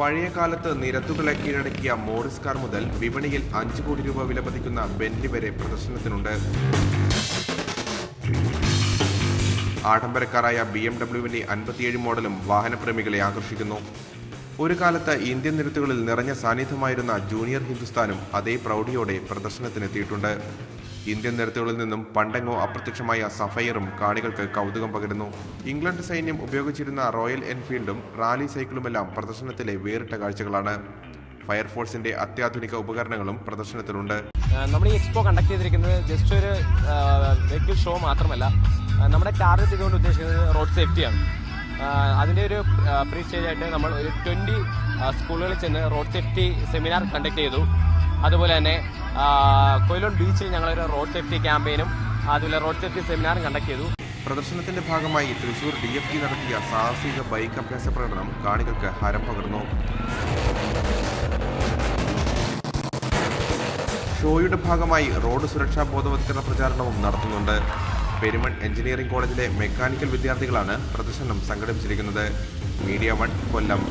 പഴയ കാലത്ത് നിരത്തുകളെ കീഴടക്കിയ മോറിസ് കാർ മുതൽ വിപണിയിൽ 5 കോടി രൂപ വിലമതിക്കുന്ന ബെന്റ്ലി വരെ പ്രദർശനത്തിനുണ്ട്. ആഡംബരക്കാരായ BMW 57 മോഡലും വാഹനപ്രേമികളെ ആകർഷിക്കുന്നു. ഒരു കാലത്ത് ഇന്ത്യൻ നിരത്തുകളിൽ നിറഞ്ഞ സാന്നിധ്യമായിരുന്ന ജൂനിയർ ഹിന്ദുസ്ഥാനും അതേ പ്രൗഢിയോടെ പ്രദർശനത്തിനെത്തിയിട്ടുണ്ട്. ഇന്ത്യൻ നിരത്തുകളിൽ നിന്നും പണ്ടെങ്ങോ അപ്രത്യക്ഷമായ സഫയറും കാണികൾക്ക് കൗതുകം പകരുന്നു. ഇംഗ്ലണ്ട് സൈന്യം ഉപയോഗിച്ചിരുന്ന റോയൽ എൻഫീൽഡും റാലി സൈക്കിളുമെല്ലാം പ്രദർശനത്തിലെ വേറിട്ട കാഴ്ചകളാണ്. ഫയർഫോഴ്സിന്റെ അത്യാധുനിക ഉപകരണങ്ങളും പ്രദർശനത്തിലുണ്ട്. നമ്മൾ ഈ എക്സ്പോ കണ്ടക്ട് ചെയ്തിരിക്കുന്നത് ജസ്റ്റ് ഒരു വെഹിക്കിൾ ഷോ മാത്രമല്ല, നമ്മുടെ ടാർഗറ്റ് ഇതുകൊണ്ട് ഉദ്ദേശിക്കുന്നത് റോഡ് സേഫ്റ്റിയാണ്. അതിൻ്റെ ഒരു പ്രീ സ്റ്റേജ് ആയിട്ട് നമ്മൾ ഒരു 20 സ്കൂളുകളിൽ ചെന്ന് റോഡ് സേഫ്റ്റി സെമിനാർ കണ്ടക്ട് ചെയ്തു. അതുപോലെ തന്നെ കൊയിലോൺ ബീച്ചിൽ ഞങ്ങളൊരു റോഡ് സേഫ്റ്റി ക്യാമ്പയിനും അതുപോലെ റോഡ് സേഫ്റ്റി സെമിനാറും കണ്ടക്ട് ചെയ്തു. പ്രദർശനത്തിന്റെ ഭാഗമായി തൃശൂർ DFG നടത്തിയ സാഹസിക ബൈക്ക് അഭ്യാസ പ്രകടനം കാണികൾക്ക് ഹരം പകർന്നു. ഷോയുടെ ഭാഗമായി റോഡ് സുരക്ഷാ ബോധവത്കരണ പ്രചാരണവും നടത്തുന്നുണ്ട്. പെരുമൺ എഞ്ചിനീയറിംഗ് കോളേജിലെ മെക്കാനിക്കൽ വിദ്യാർത്ഥികളാണ് പ്രദർശനം സംഘടിപ്പിച്ചിരിക്കുന്നത്. മീഡിയ 1 കൊല്ലം.